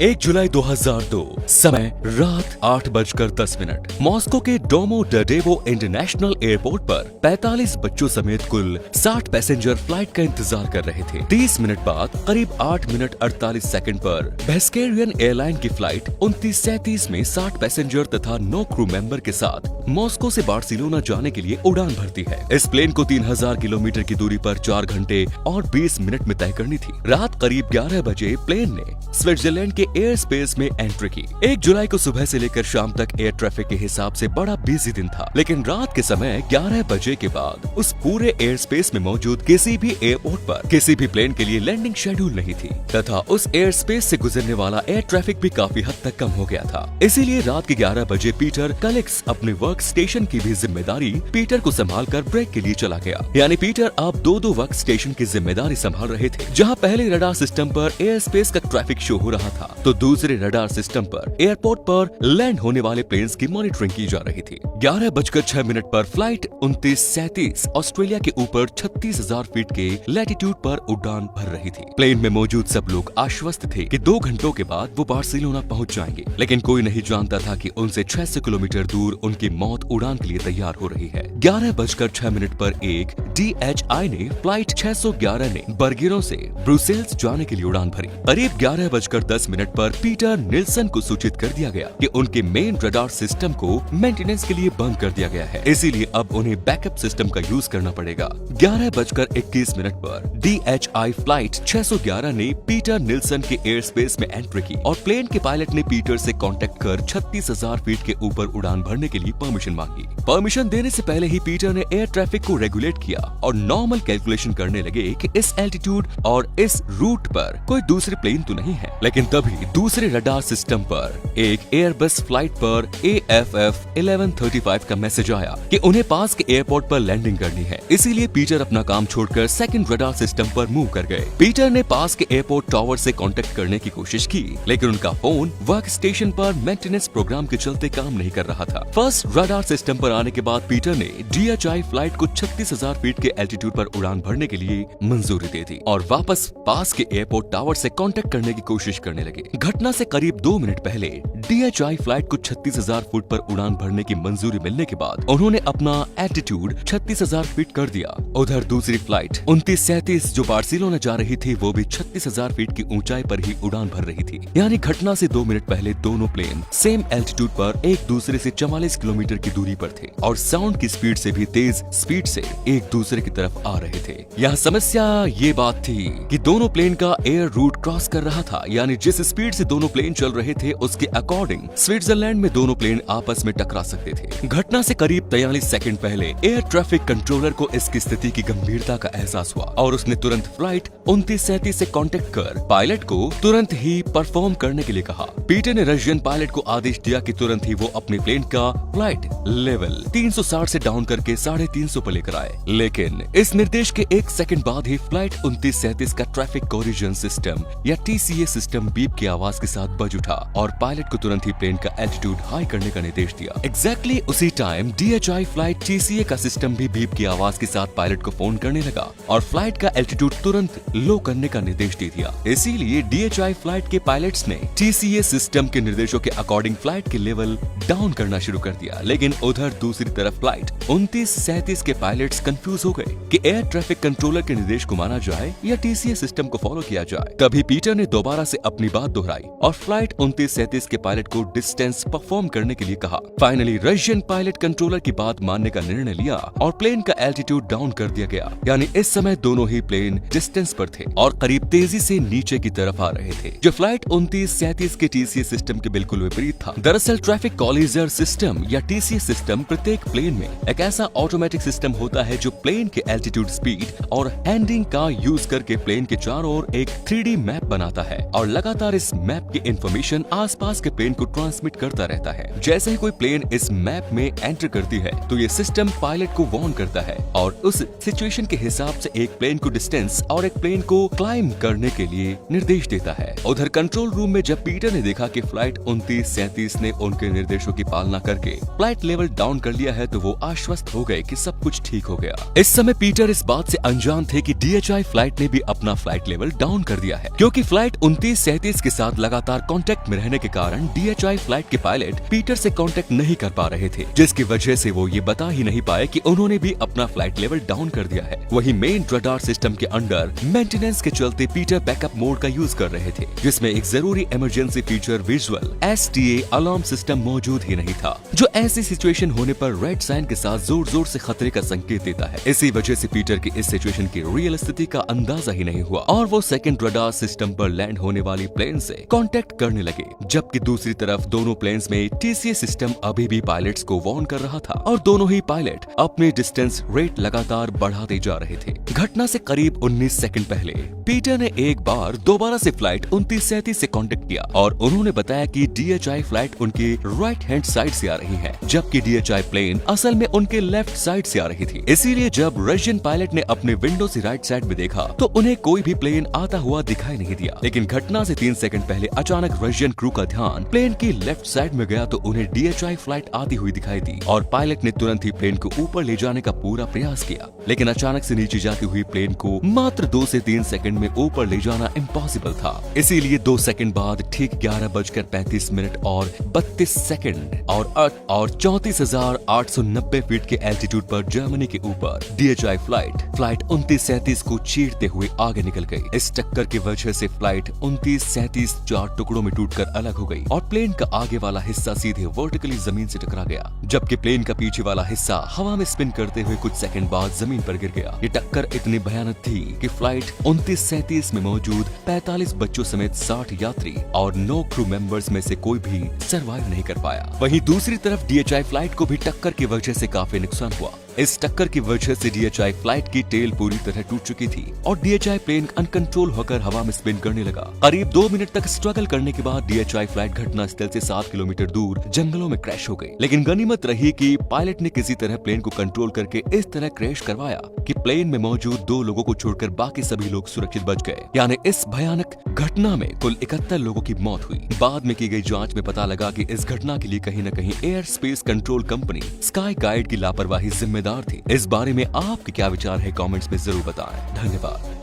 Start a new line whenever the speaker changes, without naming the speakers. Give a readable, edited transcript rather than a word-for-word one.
1 जुलाई 2002, समय रात 8:10। मॉस्को के डोमोडेडोवो इंटरनेशनल एयरपोर्ट पर 45 बच्चों समेत कुल 60 पैसेंजर फ्लाइट का इंतजार कर रहे थे। 30 मिनट बाद करीब 8 मिनट 48 सेकंड पर बेस्केरियन एयरलाइन की फ्लाइट 2937 में 60 पैसेंजर तथा 9 क्रू मेंबर के साथ मॉस्को से बार्सिलोना जाने के लिए उड़ान भरती है। इस प्लेन को 3000 किलोमीटर की दूरी पर 4 घंटे और 20 मिनट में तय करनी थी। रात करीब 11 बजे प्लेन ने स्विट्जरलैंड के एयर स्पेस में एंट्री की। 1 जुलाई को सुबह से लेकर शाम तक एयर ट्रैफिक के हिसाब से बड़ा बिजी दिन था, लेकिन रात के समय 11 बजे के बाद उस पूरे एयर स्पेस में मौजूद किसी भी एयरपोर्ट पर किसी भी प्लेन के लिए लैंडिंग शेड्यूल नहीं थी तथा उस एयर स्पेस से गुजरने वाला एयर ट्रैफिक भी काफी हद तक कम हो गया था। इसीलिए रात के 11 बजे पीटर कलिक्स अपने वर्क स्टेशन की भी जिम्मेदारी पीटर को संभाल कर ब्रेक के लिए चला गया। यानी पीटर अब दो वर्क स्टेशन की जिम्मेदारी संभाल रहे थे। जहाँ पहले रडार सिस्टम पर एयर स्पेस का ट्रैफिक शो हो रहा था, तो दूसरे रडार सिस्टम पर एयरपोर्ट पर लैंड होने वाले प्लेन्स की मॉनिटरिंग की जा रही थी। 11:06 पर फ्लाइट 2937 ऑस्ट्रेलिया के ऊपर 36,000 फीट के लैटिट्यूड पर उड़ान भर रही थी। प्लेन में मौजूद सब लोग आश्वस्त थे कि 2 घंटों के बाद वो बार्सिलोना पहुंच जाएंगे, लेकिन कोई नहीं जानता था कि उनसे 600 किलोमीटर दूर उनकी मौत उड़ान के लिए तैयार हो रही है। 11:06 पर एक DHI ने फ्लाइट 611 ने बर्गिरो से ब्रुसेल्स जाने के लिए उड़ान भरी। करीब 11:10 पर पीटर निल्सन को सूचित कर दिया गया कि उनके मेन रडार सिस्टम को मेंटेनेंस के लिए बंद कर दिया गया है, इसीलिए अब उन्हें बैकअप सिस्टम का यूज करना पड़ेगा। 11:21 पर DHI फ्लाइट 611 ने पीटर निल्सन के एयर स्पेस में एंट्री की और प्लेन के पायलट ने पीटर से कांटेक्ट कर 36,000 फीट के ऊपर उड़ान भरने के लिए परमिशन मांगी। परमिशन देने से पहले ही पीटर ने एयर ट्रैफिक को रेगुलेट किया और नॉर्मल कैलकुलेशन करने लगे कि इस एल्टीट्यूड और इस रूट पर कोई दूसरे प्लेन तो नहीं है। लेकिन तभी दूसरे रडार सिस्टम पर एक एयरबस फ्लाइट पर AFF 1135 का मैसेज आया कि उन्हें पास के एयरपोर्ट पर लैंडिंग करनी है। इसीलिए पीटर अपना काम छोड़कर सेकंड रडार सिस्टम पर मूव कर गए। पीटर ने पास के एयरपोर्ट टावर से कांटेक्ट करने की कोशिश की, लेकिन उनका फोन वर्क स्टेशन पर मेंटेनेंस प्रोग्राम के चलते काम नहीं कर रहा था। फर्स्ट रडार सिस्टम पर आने के बाद पीटर ने DHI फ्लाइट को 36,000 फीट के एल्टीट्यूड पर उड़ान भरने के लिए मंजूरी दे दी और वापस पास के एयरपोर्ट टावर से कांटेक्ट करने की कोशिश करने लगे। घटना से करीब 2 मिनट पहले DHI फ्लाइट को 36,000 फुट पर उड़ान भरने की मंजूरी मिलने के बाद उन्होंने अपना एल्टीट्यूड 36,000 फीट कर दिया। उधर दूसरी फ्लाइट 2937 जो बार्सिलोना जा रही थी, वो भी 36,000 फीट की ऊंचाई पर ही उड़ान भर रही थी। यानी घटना से 2 मिनट पहले दोनों प्लेन सेम एल्टीट्यूड पर एक दूसरे से 44 किलोमीटर की दूरी पर थे और साउंड की स्पीड से भी तेज स्पीड से एक दूसरे की तरफ आ रहे थे। यहाँ समस्या ये बात थी कि दोनों प्लेन का एयर रूट क्रॉस कर रहा था, यानी जिस स्पीड से दोनों प्लेन चल रहे थे उसके अकॉर्डिंग स्विट्जरलैंड में दोनों प्लेन आपस में टकरा सकते थे। घटना से करीब 43 सेकंड पहले एयर ट्रैफिक कंट्रोलर को इसकी स्थिति की गंभीरता का एहसास हुआ और उसने तुरंत फ्लाइट 2937 से कांटेक्ट कर पायलट को तुरंत ही परफॉर्म करने के लिए कहा। पीटर ने रशियन पायलट को आदेश दिया कि तुरंत ही वो अपने प्लेन का फ्लाइट लेवल 360 से डाउन करके 350 पर लेकर आए, लेकिन इस निर्देश के 1 सेकंड बाद ही फ्लाइट 2937 का ट्रैफिक कोरिजन सिस्टम या TCA सिस्टम बीप की आवाज के साथ बज उठा और पायलट को तुरंत ही प्लेन का एल्टीट्यूड हाई करने का निर्देश दिया। एग्जैक्टली उसी टाइम DHI फ्लाइट TCA का सिस्टम भी बीप की आवाज के साथ पायलट को फोन करने लगा और फ्लाइट का एल्टीट्यूड तुरंत लो करने का निर्देश दे दिया। इसीलिए DHI फ्लाइट के पायलट्स ने TCA सिस्टम के निर्देशों के अकॉर्डिंग फ्लाइट के लेवल डाउन करना शुरू कर दिया। लेकिन उधर दूसरी तरफ फ्लाइट 2937 के पायलट्स कंफ्यूज हो गए कि एयर ट्रैफिक कंट्रोलर के निर्देश को माना जाए या TCA सिस्टम को फॉलो किया जाए। तभी पीटर ने दोबारा से अपनी बात दोहराई और फ्लाइट 2937 के पायलट को डिस्टेंस परफॉर्म करने के लिए कहा। फाइनली रशियन पायलट कंट्रोलर की बात मानने का निर्णय लिया और प्लेन का एल्टीट्यूड डाउन कर दिया गया। यानी इस समय दोनों ही प्लेन डिस्टेंस पर थे और करीब तेजी से नीचे की तरफ आ रहे थे, जो फ्लाइट 2937 के TCA सिस्टम के बिल्कुल विपरीत था। दरअसल ट्रैफिक कॉलिजर सिस्टम या TCA सिस्टम प्रत्येक प्लेन में एक ऐसा ऑटोमेटिक सिस्टम होता है जो प्लेन के एल्टीट्यूड, स्पीड और हैंडिंग का यूज करके प्लेन के चारों ओर एक 3D मैप बनाता है और लगातार इस मैप की इंफॉर्मेशन आसपास के प्लेन को ट्रांसमिट करता रहता है। जैसे ही कोई प्लेन इस मैप में एंटर करती है तो ये सिस्टम पायलट को वार्न करता है और उस सिचुएशन के हिसाब से एक प्लेन को डिस्टेंस और एक प्लेन को क्लाइम करने के लिए निर्देश देता है। उधर कंट्रोल रूम में जब पीटर ने देखा कि फ्लाइट 2937 ने उनके निर्देशों की पालना करके फ्लाइट लेवल डाउन कर लिया है, तो वो आश्वस्त हो गए कि सब कुछ ठीक हो गया। इस समय पीटर इस बात से अनजान थे कि DHI फ्लाइट ने भी अपना फ्लाइट लेवल डाउन कर दिया है, क्योंकि फ्लाइट 2937 के साथ लगातार कांटेक्ट में रहने के कारण DHI फ्लाइट के पायलट पीटर से कांटेक्ट नहीं कर पा रहे थे, जिसकी वजह से वो ये बता ही नहीं पाए कि उन्होंने भी अपना फ्लाइट लेवल डाउन कर दिया है। वहीं मेन रडार सिस्टम के अंडर मेंटेनेंस के चलते पीटर बैकअप मोड का यूज कर रहे थे, जिसमें एक जरूरी emergency feature visual STA alarm system मौजूद ही नहीं था, जो ऐसी सिचुएशन होने पर रेड साइन के साथ जोर जोर से खतरे का संकेत देता है। इसी वजह से पीटर की इस सिचुएशन की रियल स्थिति का अंदाजा ही नहीं हुआ और वो सेकंड रडार सिस्टम पर लैंड होने वाली प्लेन से कांटेक्ट करने लगे, जबकि दूसरी तरफ दोनों प्लेन्स में TCA सिस्टम अभी भी पायलट्स को वार्न कर रहा था और दोनों ही पायलट अपने डिस्टेंस रेट लगातार बढ़ाते जा रहे थे। घटना से करीब 19 सेकंड पहले पीटर ने एक बार दोबारा से फ्लाइट 2937 से कांटेक्ट किया और उन्होंने बताया कि DHI फ्लाइट उनके राइट हैंड साइड से आ रही है, जबकि DHI प्लेन असल में उनके लेफ्ट साइड से आ रही थी। इसीलिए जब रशियन पायलट ने अपने विंडो से राइट साइड में देखा तो उन्हें कोई भी प्लेन आता हुआ दिखाई नहीं दिया। लेकिन घटना से 3 सेकंड पहले अचानक रशियन क्रू का ध्यान प्लेन की लेफ्ट साइड में गया तो उन्हें DHI फ्लाइट आती हुई दिखाई दी और पायलट ने तुरंत ही प्लेन को ऊपर ले जाने का पूरा प्रयास किया, लेकिन अचानक से नीचे जाती हुई प्लेन को मात्र 2 से 3 सेकंड में ऊपर ले जाना इम्पॉसिबल था। इसीलिए 2 सेकंड बाद ठीक 11:35 और 32 सेकंड और 34,890 फीट के एल्टीट्यूड पर जर्मनी के ऊपर DHI फ्लाइट 2937 को चीरते हुए आगे निकल गई। इस टक्कर की वजह से फ्लाइट 2937 4 टुकड़ों में टूटकर अलग हो गई और प्लेन का आगे वाला हिस्सा सीधे वर्टिकली जमीन से टकरा गया, जबकि प्लेन का पीछे वाला हिस्सा हवा में स्पिन करते हुए कुछ सेकंड बाद जमीन पर गिर गया। ये टक्कर इतनी भयानक थी कि फ्लाइट 2937 में मौजूद 45 बच्चों समेत 60 यात्री और 9 क्रू मेंबर्स में से कोई भी सरवाइव नहीं कर पाया। वहीं दूसरी तरफ DHI फ्लाइट को भी टक्कर की वजह से काफी नुकसान हुआ। इस टक्कर की वजह से DHI फ्लाइट की टेल पूरी तरह टूट चुकी थी और DHI प्लेन अनकंट्रोल होकर हवा में स्पिन करने लगा। करीब 2 मिनट तक स्ट्रगल करने के बाद DHI फ्लाइट घटना स्थल से 7 किलोमीटर दूर जंगलों में क्रैश हो गई। लेकिन गनीमत रही कि पायलट ने किसी तरह प्लेन को कंट्रोल करके इस तरह क्रैश करवाया कि प्लेन में मौजूद 2 लोगों को छोड़कर बाकी सभी लोग सुरक्षित बच गए। यानी इस भयानक घटना में कुल 71 लोगों की मौत हुई। बाद में की गई जांच में पता लगा कि इस घटना के लिए कहीं न कहीं air space control company sky guide की लापरवाही जिम्मेदार थी। इस बारे में आपके क्या विचार है कमेंट्स में जरूर बताएं। धन्यवाद।